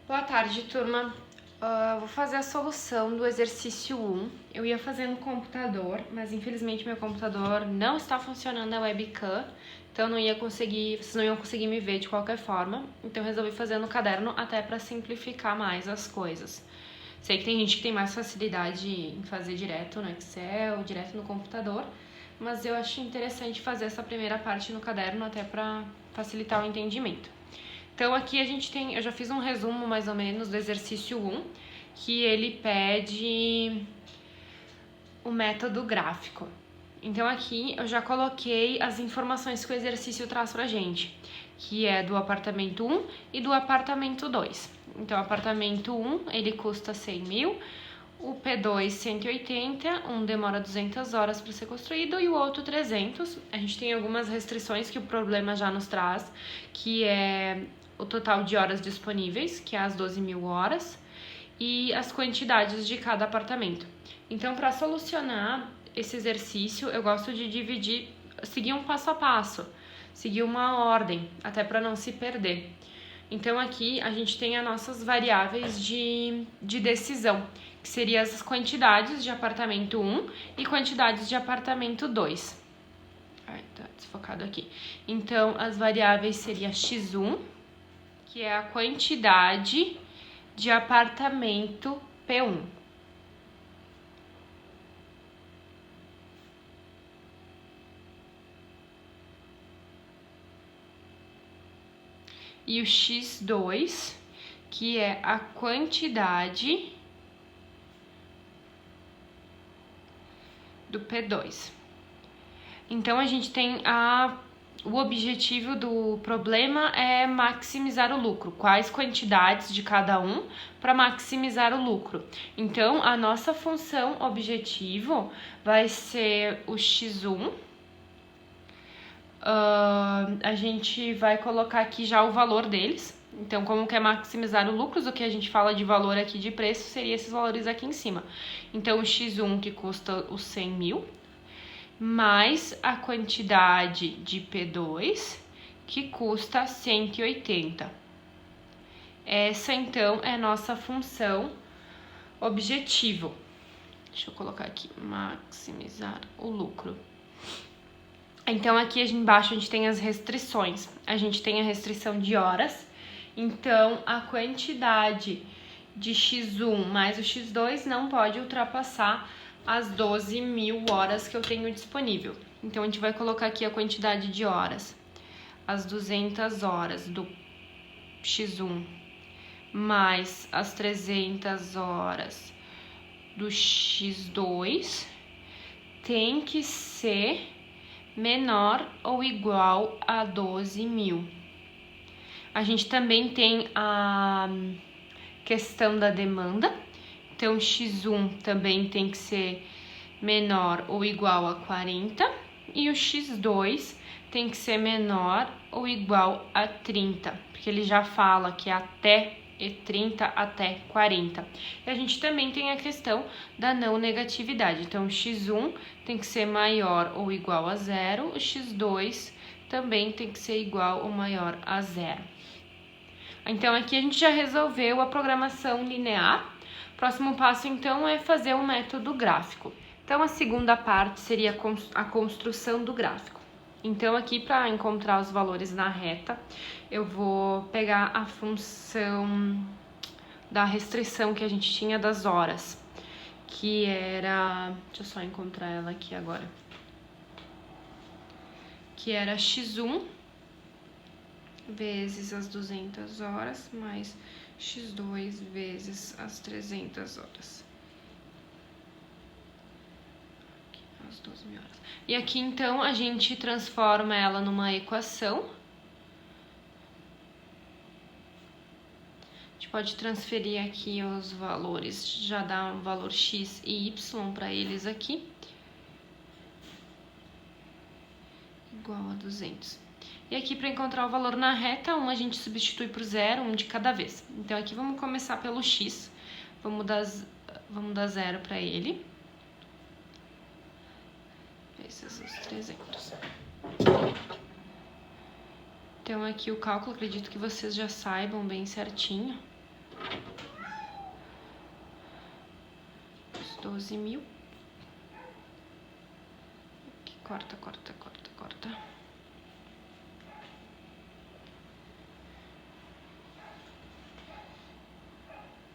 Boa tarde, turma. Vou fazer a solução do exercício 1. Eu ia fazer no computador, mas infelizmente meu computador não está funcionando a webcam, então vocês não iam conseguir me ver de qualquer forma. Então resolvi fazer no caderno até para simplificar mais as coisas. Sei que tem gente que tem mais facilidade em fazer direto no Excel, direto no computador, mas eu acho interessante fazer essa primeira parte no caderno até para facilitar o entendimento. Então aqui eu já fiz um resumo mais ou menos do exercício 1, que ele pede o método gráfico. Então aqui eu já coloquei as informações que o exercício traz pra gente, que é do apartamento 1 e do apartamento 2. Então o apartamento 1, ele custa 100 mil, o P2 180, um demora 200 horas para ser construído e o outro 300. A gente tem algumas restrições que o problema já nos traz, que é o total de horas disponíveis, que é as 12 mil horas, e as quantidades de cada apartamento. Então, para solucionar esse exercício, eu gosto de seguir um passo a passo, seguir uma ordem, até para não se perder. Então, aqui a gente tem as nossas variáveis de decisão, que seriam as quantidades de apartamento 1 e quantidades de apartamento 2. Ai, tá desfocado aqui. Então, as variáveis seriam x1, que é a quantidade de apartamento P1. E o x2, que é a quantidade do P2. Então, a gente tem o objetivo do problema é maximizar o lucro. Quais quantidades de cada um para maximizar o lucro. Então, a nossa função objetivo vai ser o x1. A gente vai colocar aqui já o valor deles. Então, como quer maximizar o lucro, o que a gente fala de valor aqui de preço seria esses valores aqui em cima. Então, o x1 que custa os 100 mil, mais a quantidade de P2, que custa 180. Essa, então, é a nossa função objetivo. Deixa eu colocar aqui, maximizar o lucro. Então, aqui embaixo a gente tem as restrições. A gente tem a restrição de horas. Então, a quantidade de x1 mais o x2 não pode ultrapassar as 12 mil horas que eu tenho disponível. Então, a gente vai colocar aqui a quantidade de horas. As 200 horas do x1 mais as 300 horas do x2 tem que ser menor ou igual a 12 mil. A gente também tem a questão da demanda. Então, x1 também tem que ser menor ou igual a 40 e o x2 tem que ser menor ou igual a 30, porque ele já fala que é até 30 até 40. E a gente também tem a questão da não negatividade. Então, o x1 tem que ser maior ou igual a 0, o x2 também tem que ser igual ou maior a 0. Então, aqui a gente já resolveu a programação linear. Próximo passo, então, é fazer o método gráfico. Então, a segunda parte seria a construção do gráfico. Então, aqui, para encontrar os valores na reta, eu vou pegar a função da restrição que a gente tinha das horas, que era... Deixa eu só encontrar ela aqui agora. Que era x1 vezes as 200 horas, mais x2 vezes as 300 horas. Aqui, as 12 mil horas. E aqui, então, a gente transforma ela numa equação. A gente pode transferir aqui os valores, já dá um valor x e y para eles aqui. Igual a 200. E aqui, para encontrar o valor na reta, a gente substitui por 0, um de cada vez. Então, aqui vamos começar pelo x. Vamos dar 0 para ele. Vezes os 300. Então, aqui o cálculo, acredito que vocês já saibam bem certinho. Os 12.000. Aqui, corta, corta, corta, corta.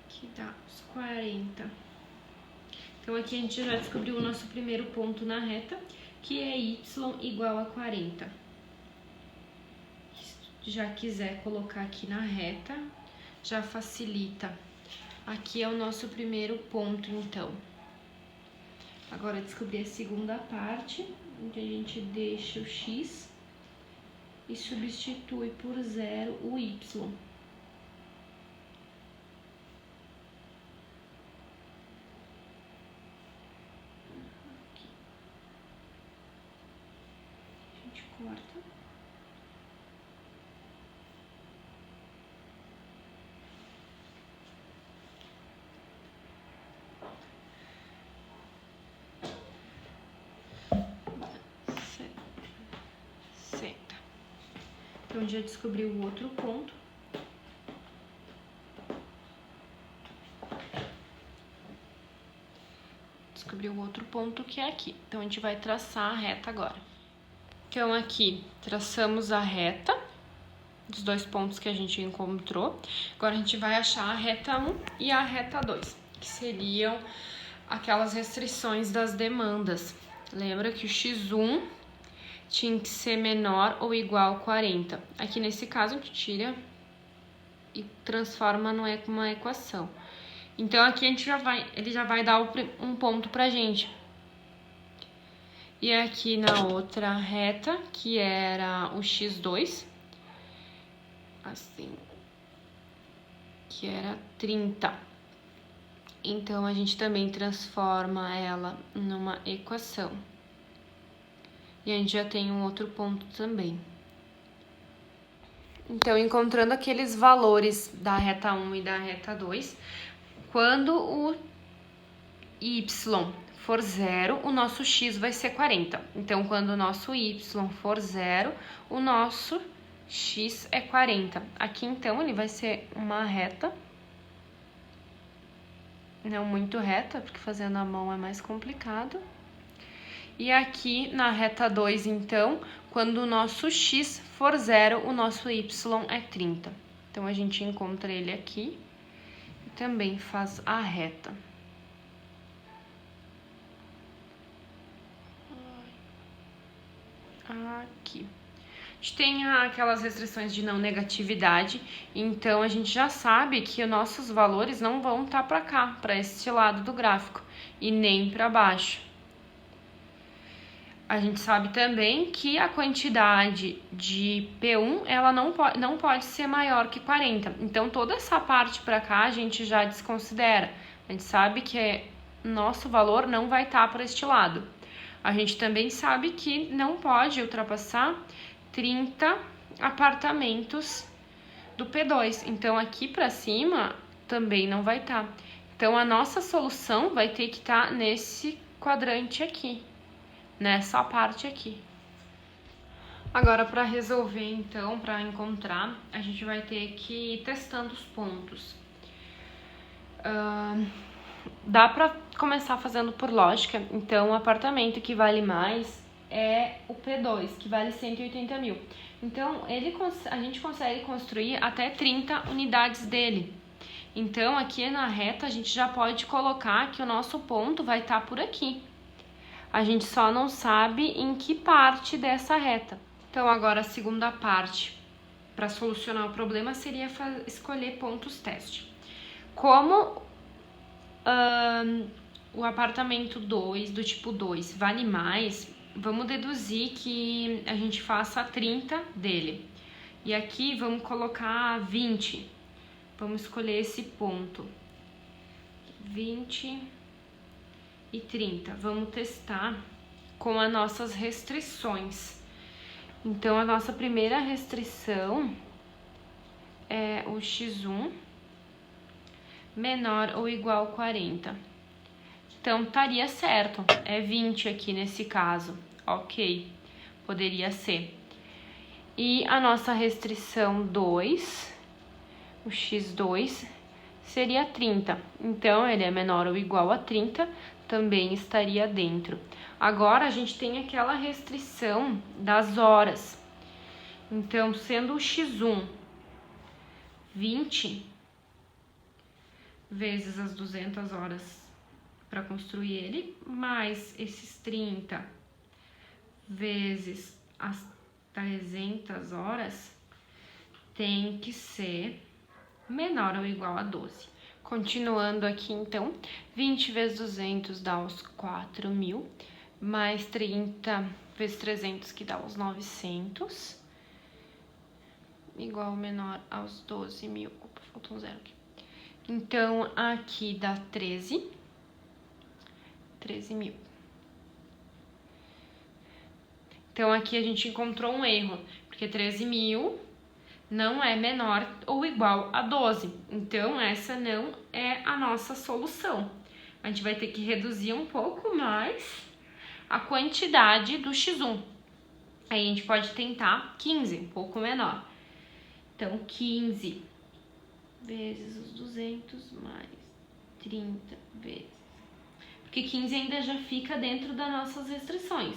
Aqui dá os 40. Então, aqui a gente já descobriu o nosso primeiro ponto na reta, que é y igual a 40. Se já quiser colocar aqui na reta, já facilita. Aqui é o nosso primeiro ponto, então. Agora, descobrir a segunda parte, onde a gente deixa o x e substitui por 0 o y. Aqui. A gente corta. Então, já descobriu o outro ponto. Descobriu o outro ponto que é aqui. Então, a gente vai traçar a reta agora. Então, aqui, traçamos a reta dos dois pontos que a gente encontrou. Agora, a gente vai achar a reta 1 e a reta 2, que seriam aquelas restrições das demandas. Lembra que o x1 tinha que ser menor ou igual a 40. Aqui nesse caso a gente tira e transforma numa equação. Então aqui a gente ele já vai dar um ponto pra gente. E aqui na outra reta, que era o x2, assim, que era 30. Então a gente também transforma ela numa equação. E a gente já tem um outro ponto também. Então, encontrando aqueles valores da reta 1 e da reta 2, quando o y for 0, o nosso x vai ser 40. Então, quando o nosso y for 0, o nosso x é 40. Aqui, então, ele vai ser uma reta. Não muito reta, porque fazendo a mão é mais complicado. E aqui na reta 2, então, quando o nosso x for 0, o nosso y é 30. Então, a gente encontra ele aqui e também faz a reta. Aqui. A gente tem aquelas restrições de não negatividade, então a gente já sabe que os nossos valores não vão estar para cá, para este lado do gráfico, e nem para baixo. A gente sabe também que a quantidade de P1, ela não pode ser maior que 40. Então, toda essa parte para cá a gente já desconsidera. A gente sabe que nosso valor não vai estar para este lado. A gente também sabe que não pode ultrapassar 30 apartamentos do P2. Então, aqui para cima também não vai estar. Então, a nossa solução vai ter que estar nesse quadrante aqui. Nessa parte aqui. Agora, para resolver, então, para encontrar, a gente vai ter que ir testando os pontos. Dá para começar fazendo por lógica. Então, o apartamento que vale mais é o P2, que vale 180 mil. Então, a gente consegue construir até 30 unidades dele. Então, aqui na reta, a gente já pode colocar que o nosso ponto vai estar por aqui. A gente só não sabe em que parte dessa reta. Então, agora a segunda parte para solucionar o problema seria escolher pontos teste. Como o apartamento 2, do tipo 2, vale mais, vamos deduzir que a gente faça 30 dele. E aqui vamos colocar 20. Vamos escolher esse ponto. 20 e 30. Vamos testar com as nossas restrições. Então, a nossa primeira restrição é o x1 menor ou igual a 40. Então, estaria certo. É 20 aqui nesse caso. Ok, poderia ser. E a nossa restrição 2, o x2, seria 30. Então, ele é menor ou igual a 30, também estaria dentro. Agora, a gente tem aquela restrição das horas. Então, sendo o x1 20 vezes as 200 horas para construir ele, mais esses 30 vezes as 300 horas, tem que ser menor ou igual a 12. Continuando aqui, então, 20 vezes 200 dá os 4.000, mais 30 vezes 300, que dá os 900, igual ou menor aos 12.000. Opa, faltou um zero aqui. Então, aqui dá 13.000. Então, aqui a gente encontrou um erro, porque 13.000 não é menor ou igual a 12. Então, essa não é a nossa solução. A gente vai ter que reduzir um pouco mais a quantidade do x1. Aí, a gente pode tentar 15, um pouco menor. Então, 15 vezes os 200 mais 30 vezes. Porque 15 ainda já fica dentro das nossas restrições.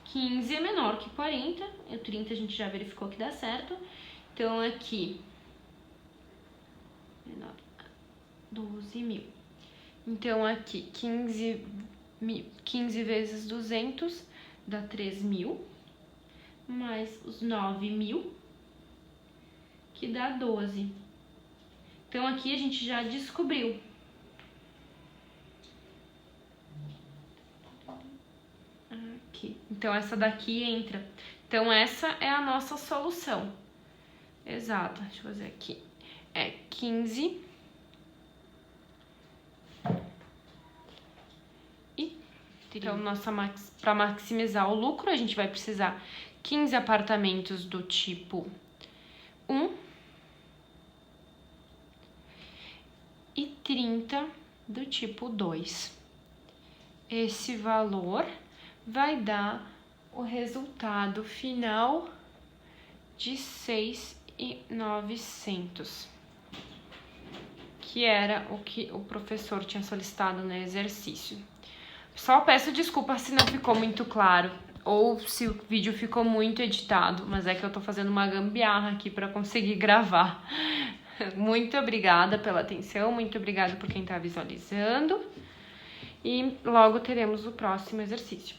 15 é menor que 40, e o 30 a gente já verificou que dá certo. Então, aqui, menor, 12.000. Então, aqui, 15 vezes 200 dá 3.000, mais os 9.000, que dá 12. Então, aqui a gente já descobriu. Aqui. Então, essa daqui entra. Então, essa é a nossa solução. Exata. Deixa eu fazer aqui. É 15 e 30. Então, para maximizar o lucro, a gente vai precisar 15 apartamentos do tipo 1 e 30 do tipo 2. Esse valor vai dar o resultado final de 6.900, que era o que o professor tinha solicitado no exercício. Só peço desculpa se não ficou muito claro ou se o vídeo ficou muito editado, mas é que eu tô fazendo uma gambiarra aqui para conseguir gravar. Muito obrigada pela atenção, muito obrigada por quem tá visualizando e logo teremos o próximo exercício.